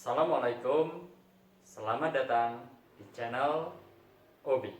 Assalamualaikum, selamat datang di channel Obi.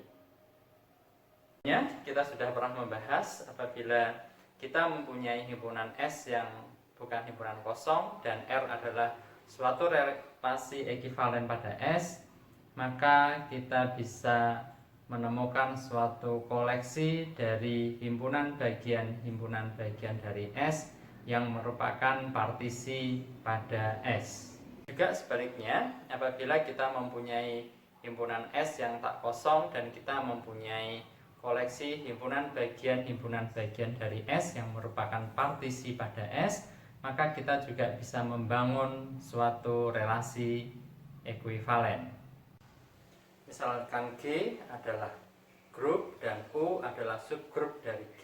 Kita sudah pernah membahas apabila kita mempunyai himpunan S yang bukan himpunan kosong dan R adalah suatu relasi ekivalen pada S, maka kita bisa menemukan suatu koleksi dari himpunan bagian dari S yang merupakan partisi pada S. Juga sebaliknya, apabila kita mempunyai himpunan S yang tak kosong dan kita mempunyai koleksi himpunan bagian dari S yang merupakan partisi pada S, maka kita juga bisa membangun suatu relasi ekuivalen. Misalkan G adalah grup dan U adalah subgrup dari G,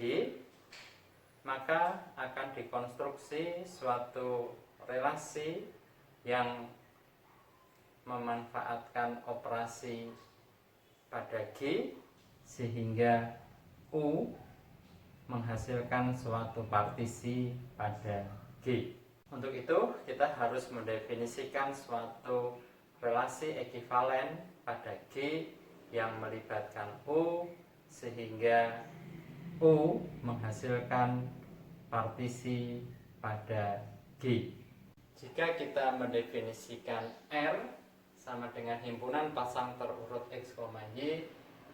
maka akan dikonstruksi suatu relasi yang memanfaatkan operasi pada G sehingga U menghasilkan suatu partisi pada G. Untuk itu kita harus mendefinisikan suatu relasi ekivalen pada G yang melibatkan U sehingga U menghasilkan partisi pada G. Jika kita mendefinisikan R sama dengan himpunan pasang terurut X, Y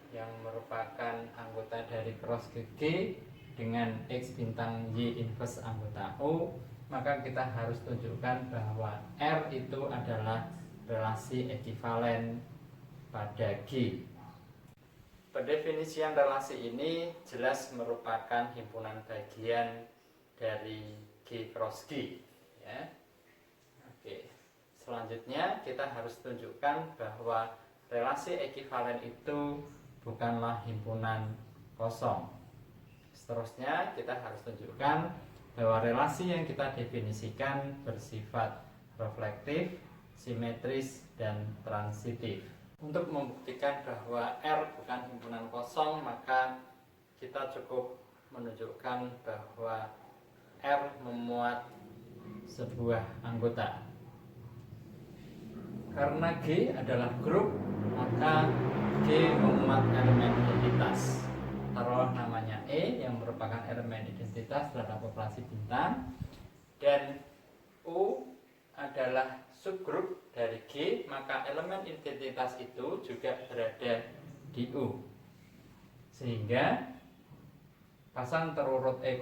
yang merupakan anggota dari cross G dengan X bintang Y inverse anggota U, maka kita harus tunjukkan bahwa R itu adalah relasi ekivalen pada G. Pendefinisian relasi ini jelas merupakan himpunan bagian dari G cross G, ya. Oke. Selanjutnya kita harus tunjukkan bahwa relasi ekivalen itu bukanlah himpunan kosong. Seterusnya kita harus tunjukkan bahwa relasi yang kita definisikan bersifat reflektif, simetris, dan transitif. Untuk membuktikan bahwa R bukan himpunan kosong, maka kita cukup menunjukkan bahwa R memuat sebuah anggota. Karena G adalah grup, maka G memuat elemen identitas. Taruhlah namanya E yang merupakan elemen identitas terhadap populasi bintang, dan U adalah subgrup dari G, maka elemen identitas itu juga berada di U. Sehingga pasang terurut E,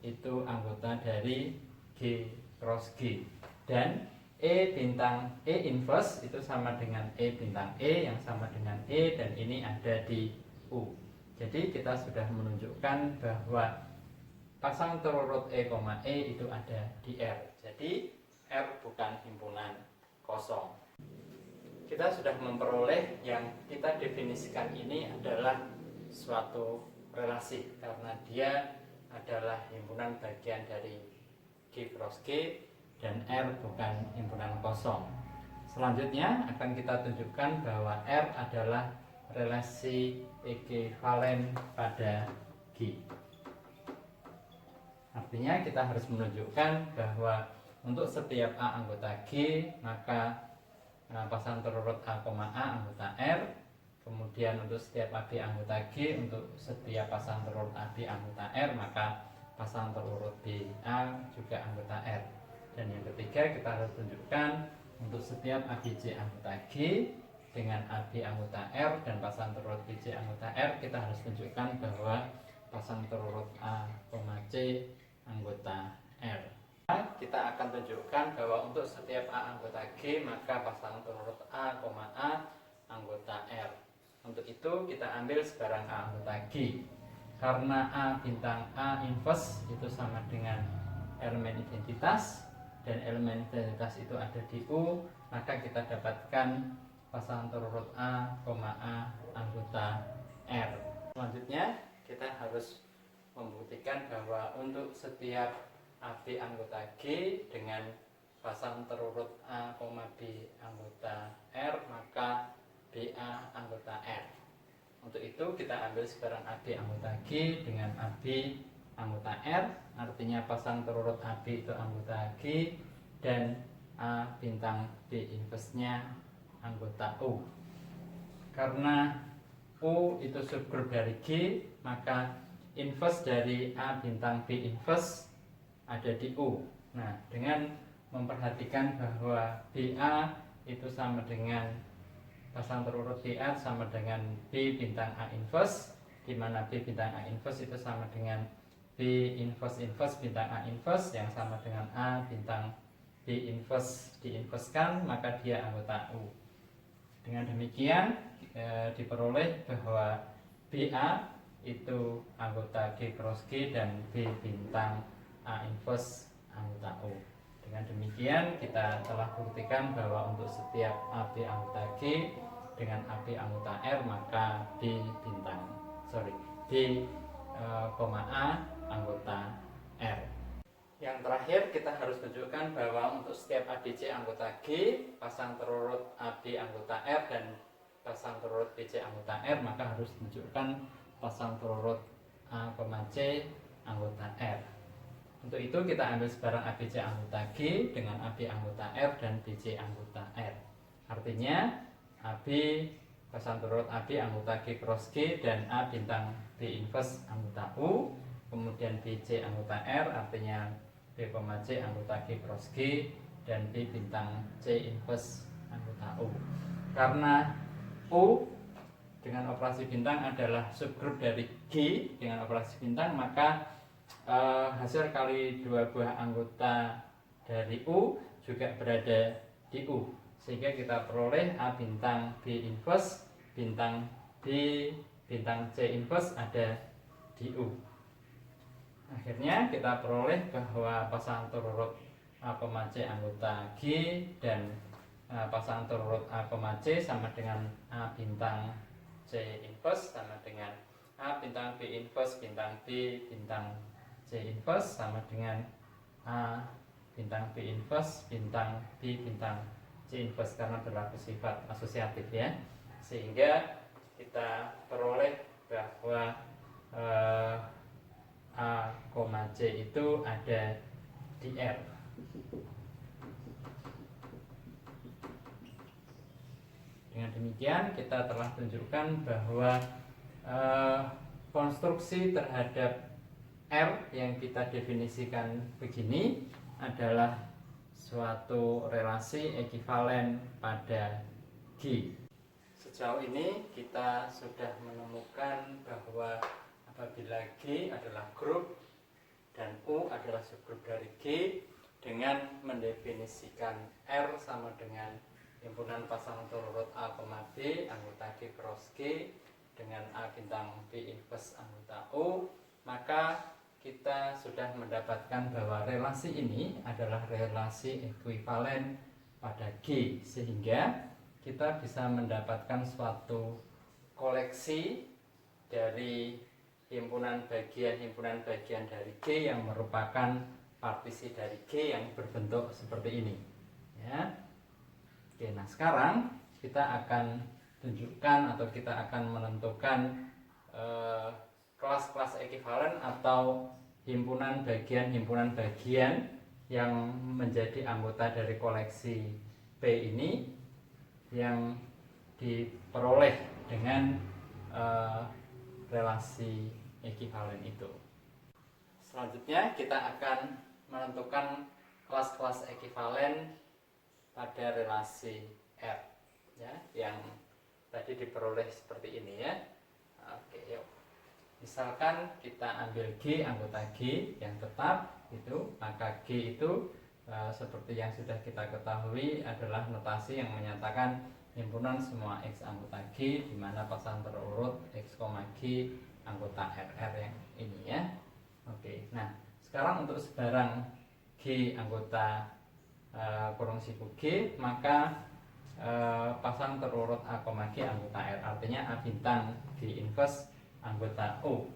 itu anggota dari G cross G, dan E bintang E inverse itu sama dengan E bintang E yang sama dengan E, dan ini ada di U. Jadi kita sudah menunjukkan bahwa pasang terurut E, itu ada di R. Jadi R bukan himpunan kosong. Kita sudah memperoleh yang kita definisikan ini adalah suatu relasi karena dia adalah himpunan bagian dari G cross G dan R bukan himpunan kosong. Selanjutnya akan kita tunjukkan bahwa R adalah relasi ekivalen pada G. Artinya kita harus menunjukkan bahwa untuk setiap A anggota G, maka pasang terurut A, anggota R. Kemudian untuk setiap AB anggota G, untuk setiap pasang terurut AB anggota R, maka pasang terurut BA juga anggota R. Dan yang ketiga kita harus tunjukkan untuk setiap ABC anggota G dengan AB anggota R dan pasang terurut BC anggota R, kita harus tunjukkan bahwa pasang terurut A, C anggota R. Kita akan tunjukkan bahwa untuk setiap A anggota G, maka pasang terurut A, anggota R. Untuk itu kita ambil sekarang A anggota G. Karena A bintang A inverse itu sama dengan elemen identitas, dan elemen identitas itu ada di U, maka kita dapatkan pasang terurut A, anggota R. Selanjutnya kita harus membuktikan bahwa untuk setiap AB anggota G dengan pasang terurut A, B anggota R, maka BA anggota R. Untuk itu kita ambil sekarang AB anggota G dengan AB anggota R, artinya pasang terurut AB itu anggota G dan A bintang B inverse-nya anggota U. Karena U itu subgrup dari G, maka inverse dari A bintang B inverse ada di U. Nah, dengan memperhatikan bahwa BA itu sama dengan pasangan terurut BA sama dengan B bintang A inverse, di mana B bintang A inverse itu sama dengan B inverse inverse bintang A inverse yang sama dengan A bintang B inverse diinverskan, maka dia anggota U. Dengan demikian diperoleh bahwa BA itu anggota G cross G dan B bintang A inverse anggota U. Dengan demikian kita telah buktikan bahwa untuk setiap AB anggota G dengan AB anggota R, maka B A anggota R. Yang terakhir kita harus tunjukkan bahwa untuk setiap ABC anggota G, pasang terurut AB anggota R dan pasang terurut BC anggota R, maka harus tunjukkan pasang terurut A, C anggota R. Untuk itu kita ambil sebarang ABC anggota G dengan AB anggota R dan BC anggota R. Artinya AB pasang terurut AB anggota G cross G dan A bintang B inverse anggota U, kemudian BC anggota R artinya B, C anggota G cross G dan B bintang C inverse anggota U. Karena U dengan operasi bintang adalah subgrup dari G dengan operasi bintang, maka hasil kali dua buah anggota dari U juga berada di U, sehingga kita peroleh A bintang B inverse bintang B bintang C inverse ada di U. Akhirnya kita peroleh bahwa pasangan terurut A, C anggota G dan pasangan terurut A, C sama dengan A bintang C inverse sama dengan A bintang B inverse bintang B bintang C inverse sama dengan A bintang B inverse bintang B bintang C inverse, karena berlaku sifat asosiatif ya, sehingga kita peroleh bahwa A, C itu ada di R. Dengan demikian kita telah tunjukkan bahwa konstruksi terhadap R yang kita definisikan begini adalah suatu relasi ekivalen pada G. Sejauh ini kita sudah menemukan bahwa apabila G adalah grup dan U adalah subgrup dari G, dengan mendefinisikan R sama dengan himpunan pasangan terurut A, B anggota G cross G dengan A bintang B inverse anggota U, maka kita sudah mendapatkan bahwa relasi ini adalah relasi ekuivalen pada G, sehingga kita bisa mendapatkan suatu koleksi dari himpunan bagian dari G yang merupakan partisi dari G yang berbentuk seperti ini ya. Oke, nah sekarang kita akan tunjukkan atau kita akan menentukan kelas-kelas ekivalen atau himpunan bagian yang menjadi anggota dari koleksi P ini yang diperoleh dengan relasi ekivalen itu. Selanjutnya kita akan menentukan kelas-kelas ekivalen pada relasi R ya, yang tadi diperoleh seperti ini ya. Oke, yuk. Misalkan kita ambil G anggota G yang tetap itu, maka G itu seperti yang sudah kita ketahui adalah notasi yang menyatakan himpunan semua X anggota G di mana pasangan terurut X, G anggota RR yang ini ya. Oke, nah sekarang untuk sebarang G anggota kurung siku G, maka pasangan terurut A, G anggota R artinya A bintang G inverse anggota U.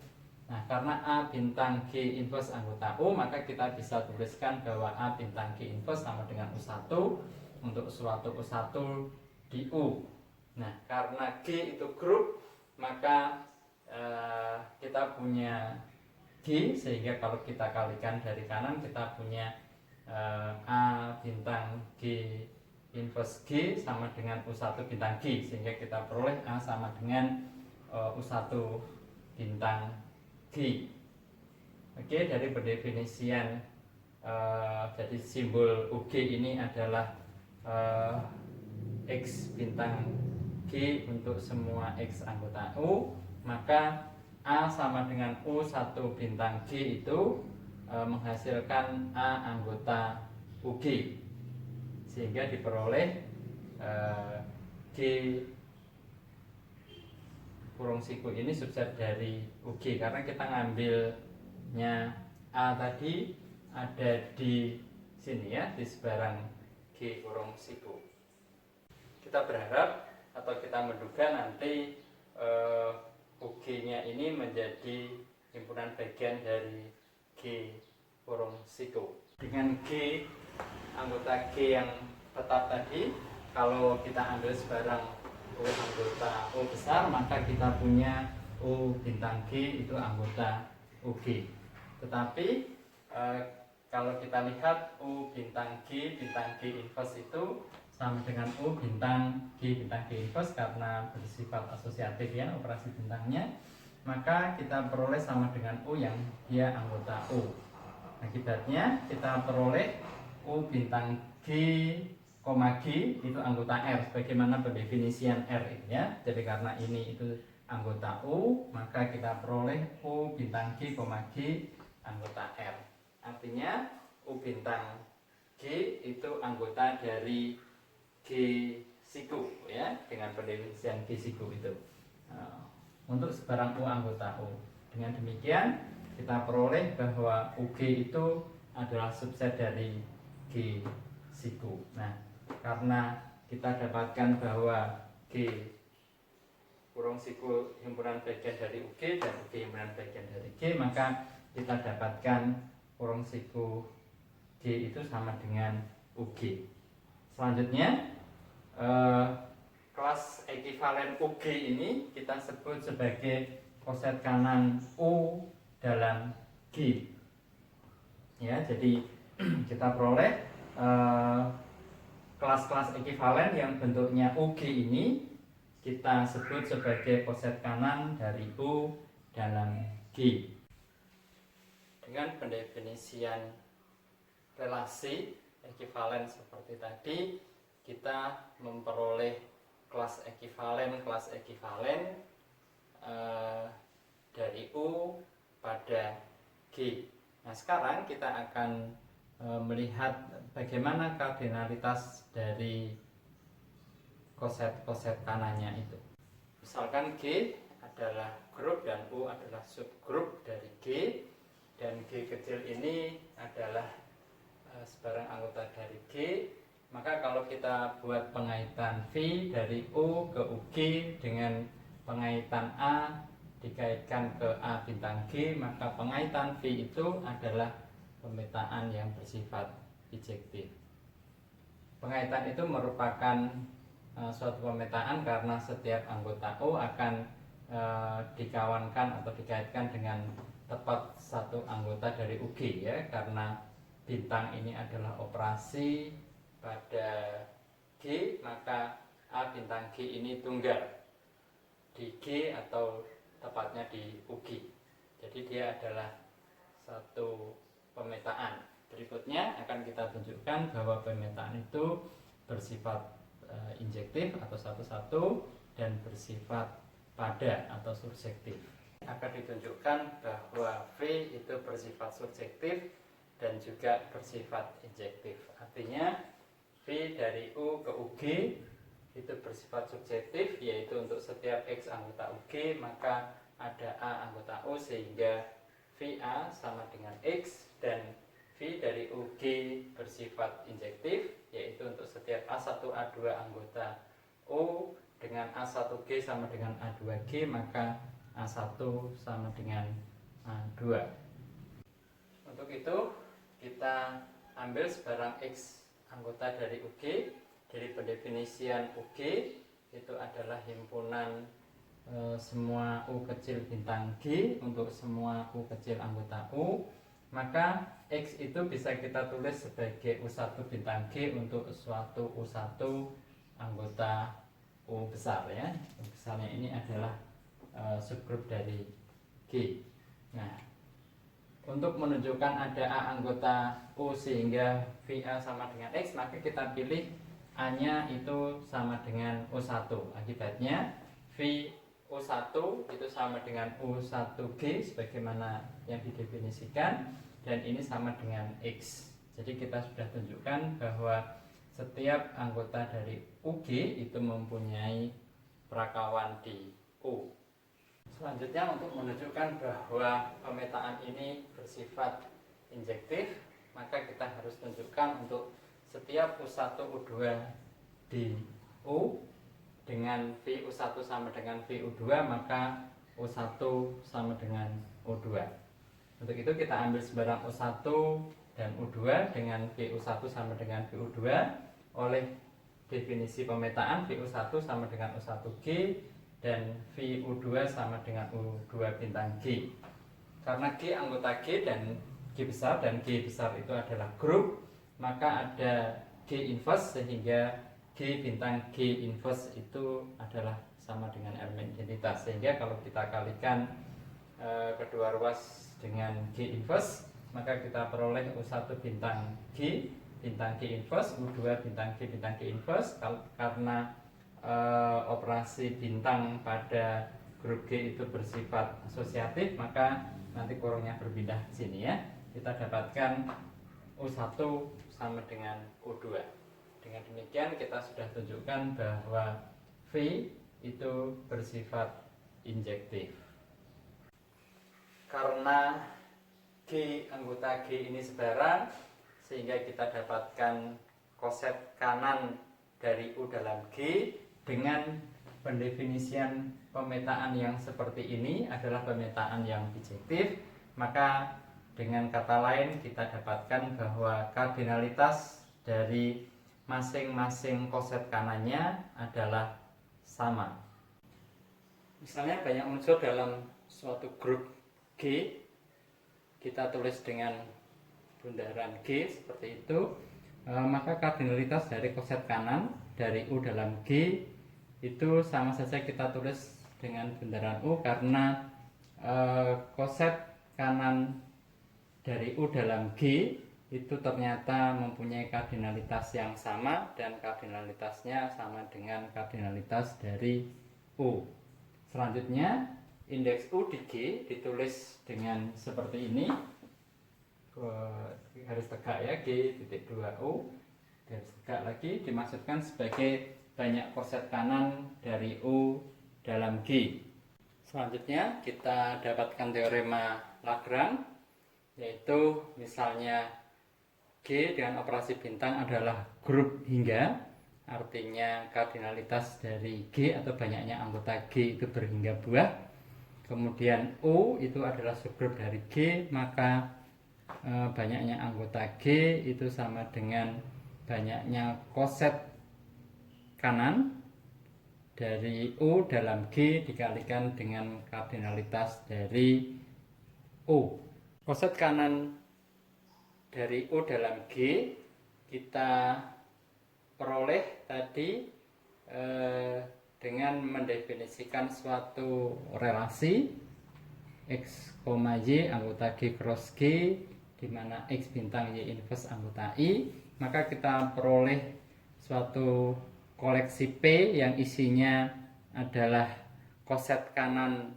Nah, karena A bintang G inverse anggota U, maka kita bisa tuliskan bahwa A bintang G inverse sama dengan U1 untuk suatu U1 di U. Nah, karena G itu grup, maka kita punya G, sehingga kalau kita kalikan dari kanan kita punya A bintang G inverse G sama dengan U1 bintang G, sehingga kita peroleh A sama dengan U1 bintang G. Oke, dari pendefinisian jadi simbol UG ini adalah X bintang G untuk semua X anggota U, maka A sama dengan U1 bintang G itu menghasilkan A anggota UG, sehingga diperoleh G kurung siku ini subset dari UG, karena kita ngambilnya A tadi ada di sini ya, di sebarang G kurung siku. Kita berharap atau kita menduga nanti UG-nya ini menjadi himpunan bagian dari G kurung siku. Dengan G anggota G yang tetap tadi, kalau kita ambil sebarang U anggota U besar, maka kita punya U bintang G itu anggota UG. Tetapi kalau kita lihat U bintang G inverse itu sama dengan U bintang G inverse karena bersifat asosiatif ya operasi bintangnya, maka kita peroleh sama dengan U yang dia anggota U. Akibatnya kita peroleh U bintang G, G itu anggota R, sebagaimana pendefinisian R ini ya. Jadi karena ini itu anggota U, maka kita peroleh U bintang G, G anggota R. Artinya U bintang G itu anggota dari G siku ya, dengan pendefinisian G siku itu. Untuk sebarang U anggota U. Dengan demikian kita peroleh bahwa UG itu adalah subset dari G siku. Nah, karena kita dapatkan bahwa G kurung siku himpunan bagian dari UG dan UG himpunan bagian dari G, maka kita dapatkan kurung siku G itu sama dengan UG. Selanjutnya kelas ekivalen UG ini kita sebut sebagai koset kanan U dalam G ya. Jadi kita peroleh kelas-kelas ekivalen yang bentuknya UG ini kita sebut sebagai koset kanan dari U dalam G. Dengan pendefinisian relasi ekivalen seperti tadi, kita memperoleh kelas ekivalen dari U pada G. Nah, sekarang kita akan melihat bagaimana kardinalitas dari koset-koset kanannya itu. Misalkan G adalah grup dan U adalah subgrup dari G, dan G kecil ini adalah sebarang anggota dari G. Maka kalau kita buat pengaitan V dari U ke UG dengan pengaitan A dikaitkan ke A bintang G, maka pengaitan V itu adalah pemetaan yang bersifat bijektif. Pengaitan itu merupakan suatu pemetaan karena setiap anggota U akan dikawankan atau dikaitkan dengan tepat satu anggota dari UG ya, karena bintang ini adalah operasi pada G, maka A bintang G ini tunggal di G atau tepatnya di UG. Jadi dia adalah satu pemetaan. Berikutnya akan kita tunjukkan bahwa pemetaan itu bersifat injektif atau satu-satu dan bersifat pada atau surjektif. Akan ditunjukkan bahwa V itu bersifat surjektif dan juga bersifat injektif. Artinya V dari U ke UG itu bersifat subjektif, yaitu untuk setiap X anggota UG maka ada A anggota U, sehingga VA sama dengan X, dan V dari UG bersifat injektif, yaitu untuk setiap A1 A2 anggota U dengan A1G sama dengan A2G maka A1 sama dengan A2. Untuk itu kita ambil sebarang X anggota dari UG. Dari pendefinisian UG itu adalah himpunan semua U kecil bintang G untuk semua U kecil anggota U, maka X itu bisa kita tulis sebagai U1 bintang G untuk suatu U1 anggota U besar ya. U besarnya ini adalah subgrup dari G. Nah, untuk menunjukkan ada A anggota U sehingga VA sama dengan X, maka kita pilih A-nya itu sama dengan U1. Akibatnya V U1 itu sama dengan U1G sebagaimana yang didefinisikan, dan ini sama dengan X. Jadi kita sudah tunjukkan bahwa setiap anggota dari UG itu mempunyai perakawan di U. Selanjutnya, untuk menunjukkan bahwa pemetaan ini bersifat injektif, maka kita harus tunjukkan untuk setiap U1 U2 di U dengan V U1 sama dengan V U2, maka U1 sama dengan U2. Untuk itu kita ambil sembarang U1 dan U2 dengan V U1 sama dengan V U2. Oleh definisi pemetaan, V U1 sama dengan U1G dan V U2 sama dengan U2 bintang G. Karena G anggota G dan G besar, dan G besar itu adalah grup, maka ada G inverse sehingga G bintang G inverse itu adalah sama dengan elemen identitas. Sehingga kalau kita kalikan kedua ruas dengan G inverse, maka kita peroleh U1 bintang G inverse, U2 bintang G inverse. Karena operasi bintang pada grup G itu bersifat asosiatif, maka nanti kurungnya berpindah di sini ya. Kita dapatkan U1 sama dengan U2. Dengan demikian kita sudah tunjukkan bahwa V itu bersifat injektif. Karena G anggota G ini sebarang, sehingga kita dapatkan koset kanan dari U dalam G dengan pendefinisian pemetaan yang seperti ini adalah pemetaan yang bijektif. Maka dengan kata lain kita dapatkan bahwa kardinalitas dari masing-masing koset kanannya adalah sama. Misalnya banyak unsur dalam suatu grup G, kita tulis dengan bundaran G seperti itu, maka kardinalitas dari koset kanan dari U dalam G itu sama saja kita tulis dengan bundaran U, karena koset kanan dari U dalam G itu ternyata mempunyai kardinalitas yang sama, dan kardinalitasnya sama dengan kardinalitas dari U. Selanjutnya, indeks U di G ditulis dengan seperti ini, garis tegak ya, G titik 2U, garis tegak lagi, dimaksudkan sebagai banyak koset kanan dari U dalam G. Selanjutnya kita dapatkan teorema Lagrange, yaitu misalnya G dengan operasi bintang adalah grup hingga, artinya kardinalitas dari G atau banyaknya anggota G itu berhingga buah. Kemudian U itu adalah subgrup dari G, maka banyaknya anggota G itu sama dengan banyaknya koset kanan dari U dalam G dikalikan dengan kardinalitas dari U. Koset kanan dari U dalam G kita peroleh tadi dengan mendefinisikan suatu relasi X, Y anggota G cross G, di mana X bintang Y inverse anggota I, maka kita peroleh suatu koleksi P yang isinya adalah koset kanan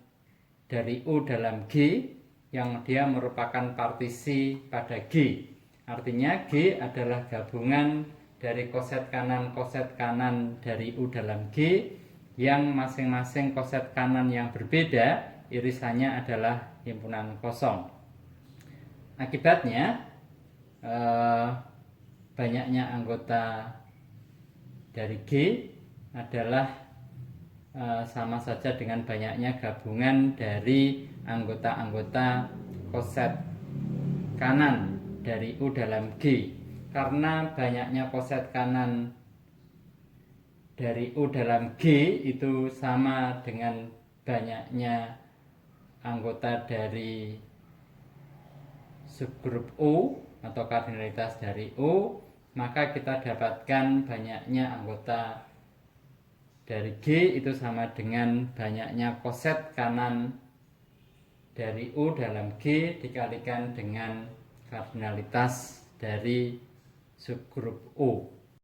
dari U dalam G yang dia merupakan partisi pada G. Artinya G adalah gabungan dari koset kanan dari U dalam G, yang masing-masing koset kanan yang berbeda irisannya adalah himpunan kosong. Akibatnya banyaknya anggota dari G adalah sama saja dengan banyaknya gabungan dari anggota-anggota koset kanan dari U dalam G. Karena banyaknya koset kanan dari U dalam G itu sama dengan banyaknya anggota dari subgrup U atau kardinalitas dari U, maka kita dapatkan banyaknya anggota dari G itu sama dengan banyaknya koset kanan dari U dalam G dikalikan dengan kardinalitas dari subgrup U.